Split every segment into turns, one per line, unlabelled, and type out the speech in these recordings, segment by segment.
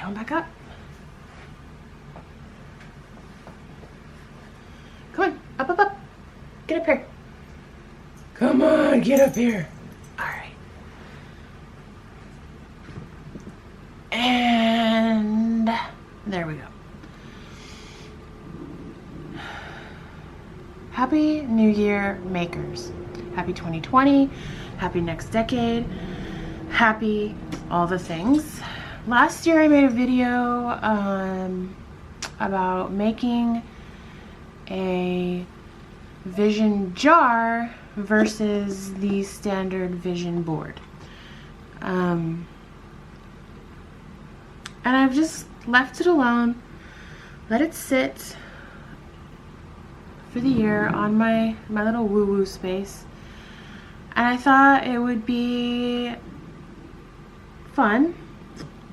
Okay, on back up. Come on, up, up, up. Get up here. Come on, get up here. All right. And there we go. Happy New Year, makers. Happy 2020. Happy next decade. Happy all the things. Last year I made a video about making a vision jar versus the standard vision board. And I've just left it alone, let it sit for the year on my little woo-woo space. And I thought it would be fun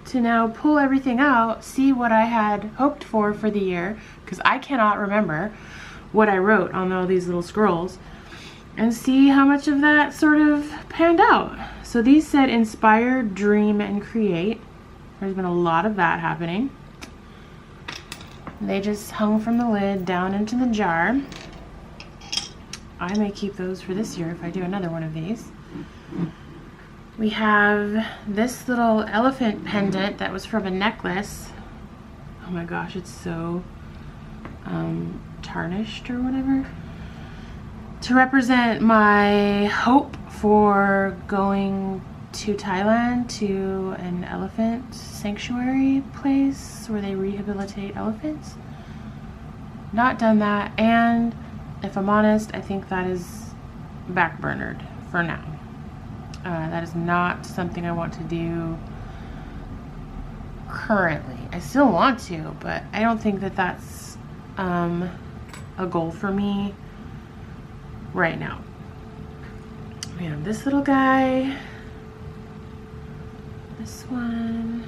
to now pull everything out, see what I had hoped for the year, because I cannot remember what I wrote on all these little scrolls, and see how much of that sort of panned out. So these said inspire, dream, and create. There's been a lot of that happening. They just hung from the lid down into the jar. I may keep those for this year if I do another one of these. We have this little elephant pendant that was from a necklace. Oh my gosh, it's so tarnished or whatever. To represent my hope for going to Thailand to an elephant sanctuary place where they rehabilitate elephants. Not done that, and if I'm honest, I think that is backburnered for now. That is not something I want to do currently. I still want to, but I don't think that that's a goal for me right now. We have this little guy, this one,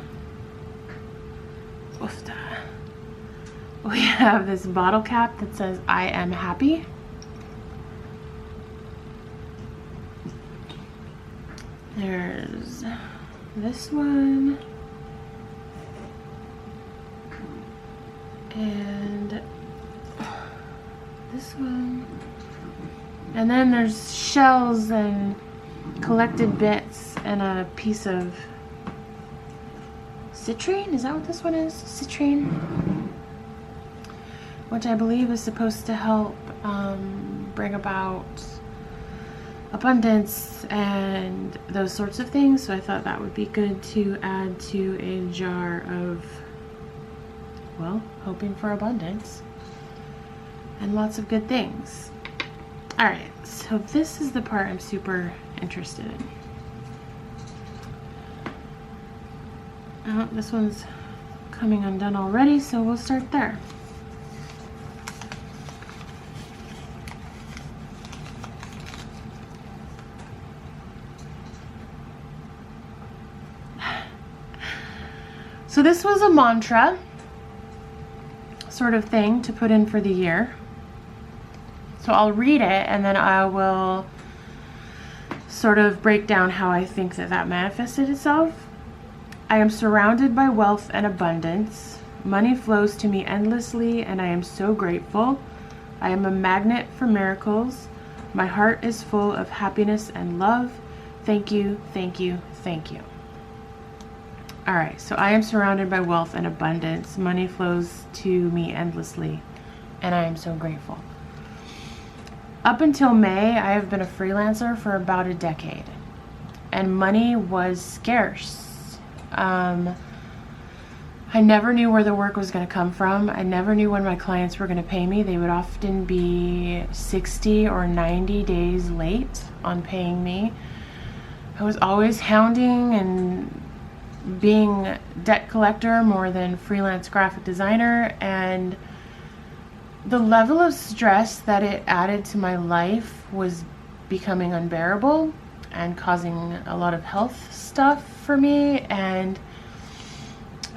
oofta. We have this bottle cap that says I am happy. There's this one, and this one, and then there's shells and collected bits and a piece of citrine. Is that what this one is? Citrine, which I believe is supposed to help bring about abundance and those sorts of things. So I thought that would be good to add to a jar of, well, hoping for abundance and lots of good things. All right, so this is the part I'm super interested in. Oh, this one's coming undone already, so we'll start there. So this was a mantra sort of thing to put in for the year. So I'll read it and then I will sort of break down how I think that that manifested itself. I am surrounded by wealth and abundance. Money flows to me endlessly and I am so grateful. I am a magnet for miracles. My heart is full of happiness and love. Thank you, thank you, thank you. All right, so I am surrounded by wealth and abundance. Money flows to me endlessly, and I am so grateful. Up until May, I have been a freelancer for about a decade, and money was scarce. I never knew where the work was going to come from. I never knew when my clients were going to pay me. They would often be 60 or 90 days late on paying me. I was always hounding and being debt collector more than freelance graphic designer, and the level of stress that it added to my life was becoming unbearable and causing a lot of health stuff for me. And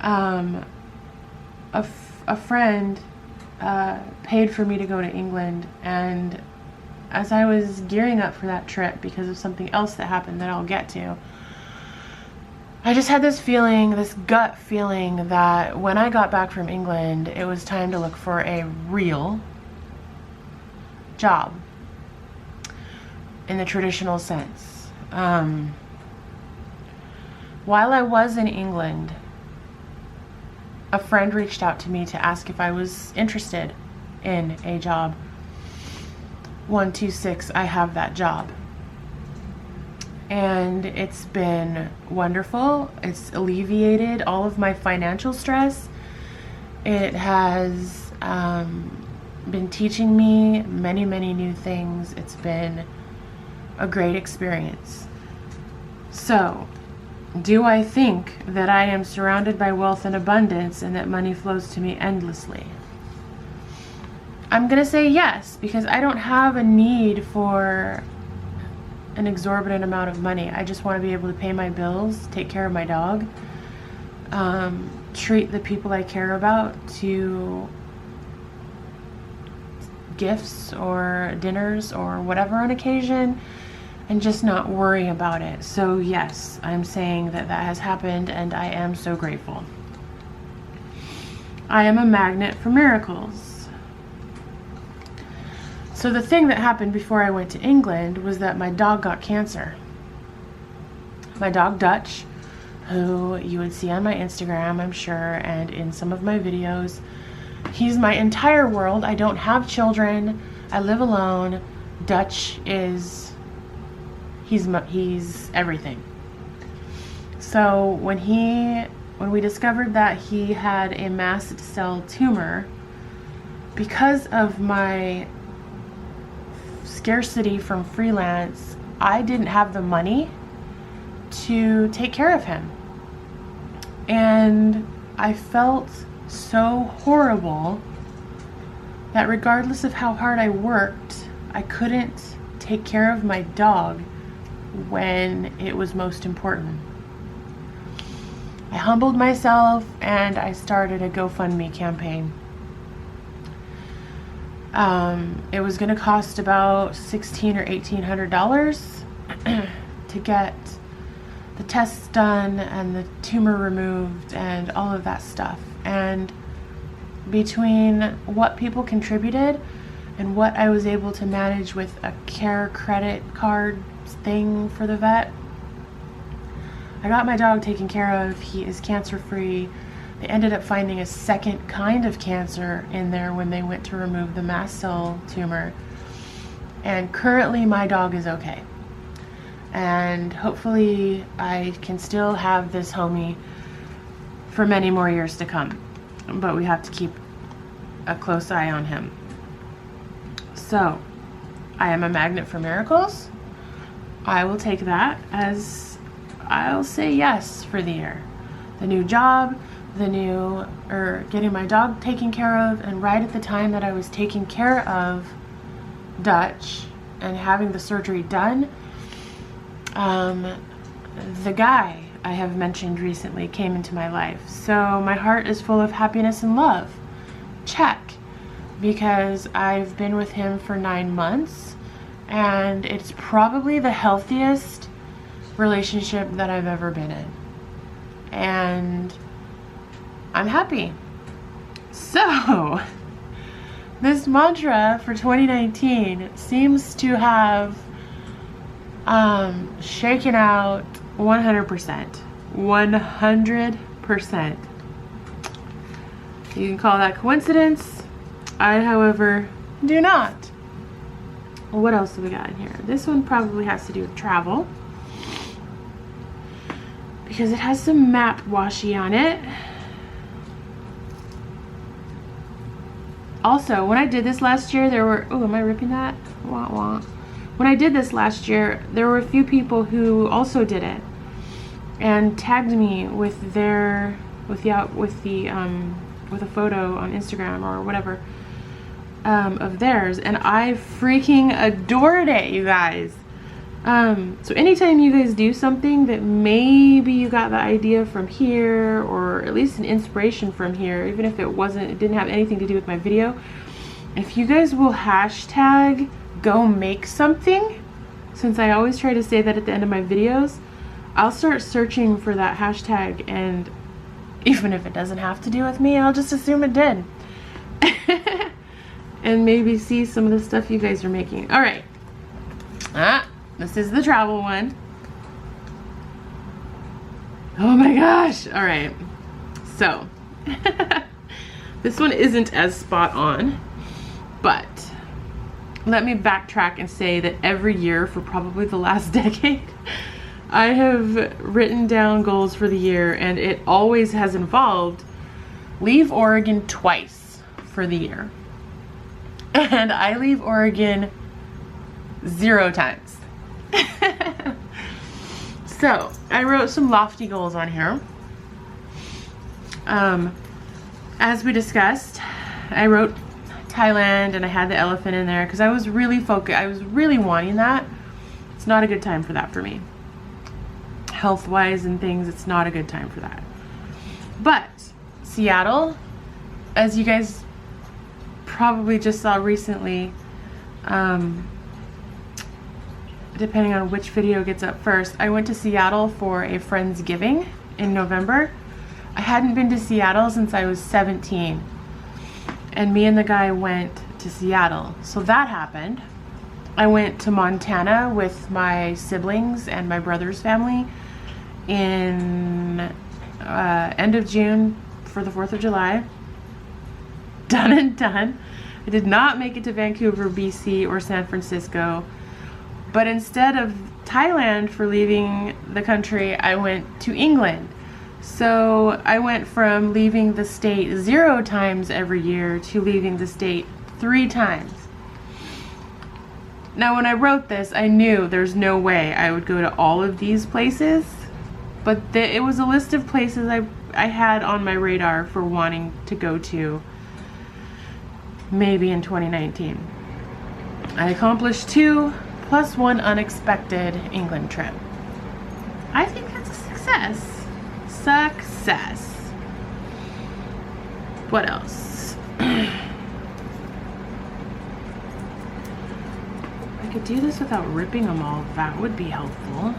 a friend paid for me to go to England, and as I was gearing up for that trip because of something else that happened that I'll get to, I just had this feeling, this gut feeling, that when I got back from England, it was time to look for a real job in the traditional sense. While I was in England, a friend reached out to me to ask if I was interested in a job. 126, I have that job. And it's been wonderful. It's alleviated all of my financial stress. It has been teaching me many, many new things. It's been a great experience. So, do I think that I am surrounded by wealth and abundance and that money flows to me endlessly? I'm gonna say yes, because I don't have a need for an exorbitant amount of money. I just want to be able to pay my bills, take care of my dog, treat the people I care about to gifts or dinners or whatever on occasion, and just not worry about it. So yes, I'm saying that that has happened, and I am so grateful. I am a magnet for miracles. So the thing that happened before I went to England was that my dog got cancer. My dog Dutch, who you would see on my Instagram, I'm sure, and in some of my videos. He's my entire world. I don't have children. I live alone. Dutch is, he's everything. So when we discovered that he had a mast cell tumor, because of my scarcity from freelance, I didn't have the money to take care of him. And I felt so horrible that regardless of how hard I worked, I couldn't take care of my dog when it was most important. I humbled myself and I started a GoFundMe campaign. It was going to cost about $1,600 or $1,800 to get the tests done and the tumor removed and all of that stuff. And between what people contributed and what I was able to manage with a care credit card thing for the vet, I got my dog taken care of. He is cancer free. They ended up finding a second kind of cancer in there when they went to remove the mast cell tumor. And currently my dog is okay. And hopefully I can still have this homie for many more years to come. But we have to keep a close eye on him. So, I am a magnet for miracles. I will take that as, I'll say yes for the year. The new job, getting my dog taken care of, and right at the time that I was taking care of Dutch and having the surgery done, the guy I have mentioned recently came into my life. So my heart is full of happiness and love. Check. Because I've been with him for 9 months, and it's probably the healthiest relationship that I've ever been in. And I'm happy. So, this mantra for 2019 seems to have shaken out 100%. 100%. You can call that coincidence. I, however, do not. What else do we got in here? This one probably has to do with travel, because it has some map washi on it. Also, when I did this last year, there were, oh, am I ripping that? Wah, wah. When I did this last year, there were a few people who also did it and tagged me with a photo on Instagram or whatever of theirs, and I freaking adored it, you guys. So anytime you guys do something that maybe you got the idea from here, or at least an inspiration from here, even if it didn't have anything to do with my video, if you guys will hashtag go make something, since I always try to say that at the end of my videos, I'll start searching for that hashtag, and even if it doesn't have to do with me, I'll just assume it did. And maybe see some of the stuff you guys are making. All right. This is the travel one. Oh my gosh. All right. So, this one isn't as spot on, but let me backtrack and say that every year for probably the last decade, I have written down goals for the year, and it always has involved leave Oregon twice for the year. And I leave Oregon 0 times. So I wrote some lofty goals on here. As we discussed, I wrote Thailand, and I had the elephant in there because I was really focused. I was really wanting that. It's not a good time for that for me. Health-wise and things, it's not a good time for that. But Seattle, as you guys probably just saw recently, depending on which video gets up first, I went to Seattle for a Friendsgiving in November. I hadn't been to Seattle since I was 17, and me and the guy went to Seattle. So that happened. I went to Montana with my siblings and my brother's family in end of June for the 4th of July. Done and done. I did not make it to Vancouver, BC or San Francisco, but instead of Thailand for leaving the country, I went to England. So I went from leaving the state 0 times every year to leaving the state 3 times. Now when I wrote this, I knew there's no way I would go to all of these places, but it was a list of places I had on my radar for wanting to go to maybe in 2019. I accomplished 2 plus 1 unexpected England trip. I think that's a success. Success. What else? I could do this without ripping them all. That would be helpful.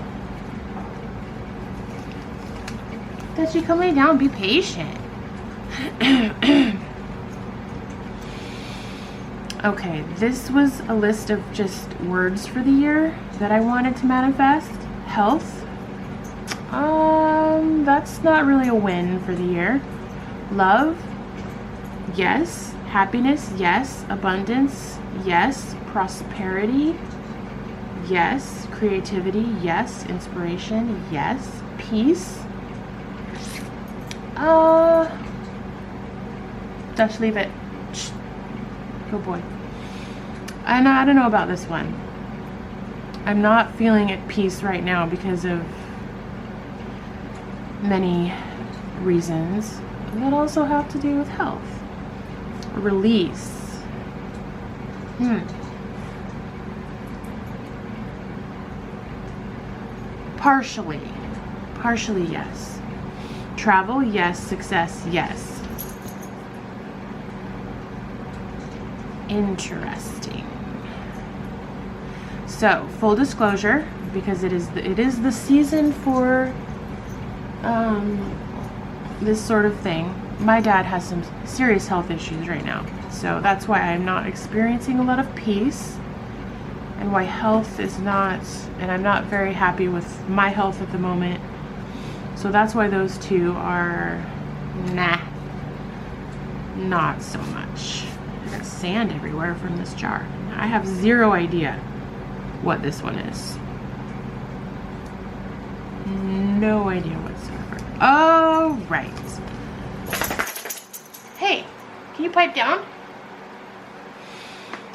That you can lay down, be patient. Okay, this was a list of just words for the year that I wanted to manifest. Health. That's not really a win for the year. Love. Yes. Happiness. Yes. Abundance. Yes. Prosperity. Yes. Creativity. Yes. Inspiration. Yes. Peace. Just leave it. Shh. Good boy. And I don't know about this one. I'm not feeling at peace right now because of many reasons that also have to do with health. Release. Partially yes. Travel, yes. Success, yes. Interesting. So, full disclosure, because it is the season for this sort of thing. My dad has some serious health issues right now, so that's why I'm not experiencing a lot of peace, and why health is not, and I'm not very happy with my health at the moment. So that's why those two are not so much. I got sand everywhere from this jar. I have 0 idea what this one is. No idea whatsoever. Oh, right. Hey, can you pipe down?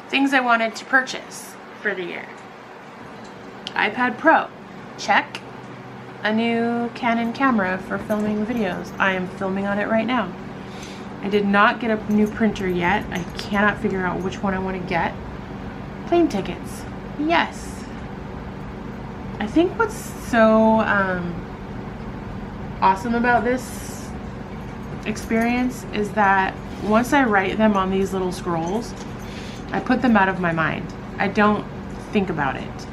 Things I wanted to purchase for the year. iPad Pro, check. A new Canon camera for filming videos. I am filming on it right now. I did not get a new printer yet. I cannot figure out which one I want to get. Plane tickets. Yes. I think what's so awesome about this experience is that once I write them on these little scrolls, I put them out of my mind. I don't think about it.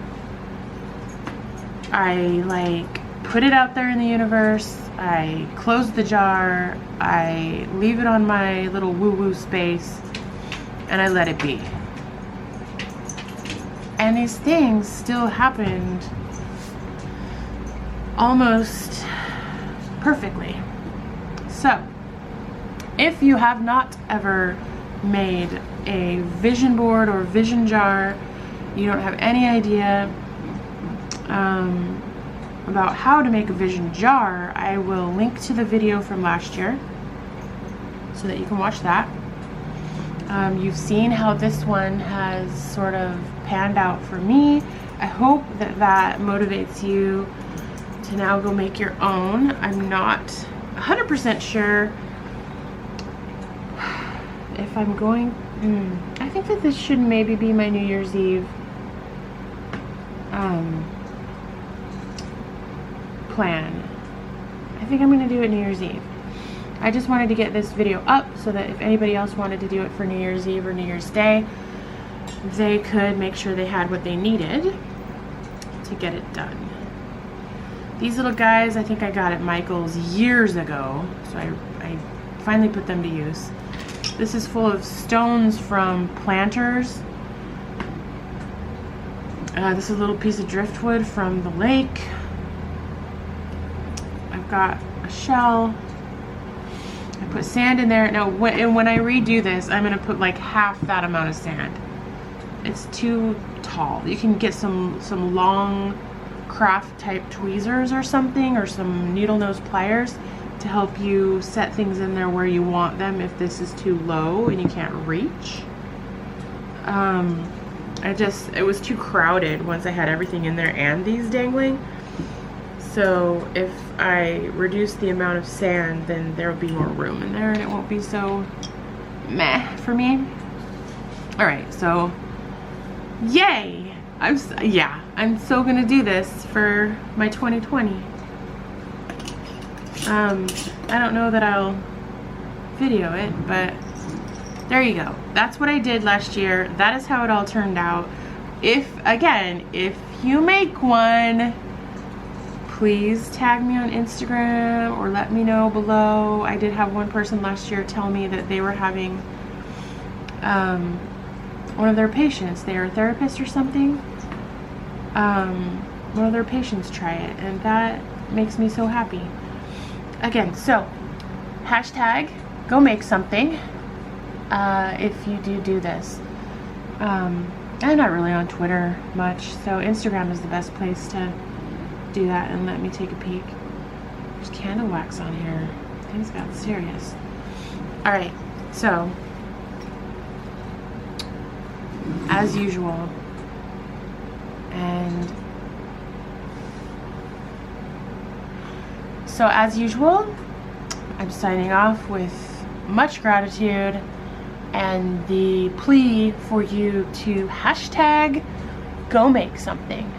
I like put it out there in the universe, I close the jar, I leave it on my little woo-woo space, and I let it be. And these things still happened almost perfectly. So, if you have not ever made a vision board or vision jar, you don't have any idea about how to make a vision jar, I will link to the video from last year so that you can watch that. You've seen how this one has sort of panned out for me. I hope that that motivates you to now go make your own. I'm not 100% sure if I'm going, I think that this should maybe be my New Year's Eve plan. I think I'm going to do it New Year's Eve. I just wanted to get this video up so that if anybody else wanted to do it for New Year's Eve or New Year's Day, they could make sure they had what they needed to get it done. These little guys, I think I got at Michael's years ago, so I finally put them to use. This is full of stones from planters. This is a little piece of driftwood from the lake. I've got a shell. I put sand in there. Now, when I redo this, I'm going to put like half that amount of sand. It's too tall. You can get some long craft type tweezers or something, or some needle nose pliers to help you set things in there where you want them if this is too low and you can't reach. It was too crowded once I had everything in there and these dangling. So if I reduce the amount of sand, then there will be more room in there and it won't be so meh for me. All right, so yay! I'm so gonna do this for my 2020. I don't know that I'll video it, but there you go. That's what I did last year. That is how it all turned out. If you make one, please tag me on Instagram or let me know below. I did have one person last year tell me that they were having one of their patients, they are a therapist or something, one of their patients try it, and that makes me so happy. Again, so hashtag go make something if you do this. I'm not really on Twitter much, so Instagram is the best place to do that. And let me take a peek. There's candle wax on here. Things got serious. All right, so as usual, I'm signing off with much gratitude and the plea for you to hashtag go make something.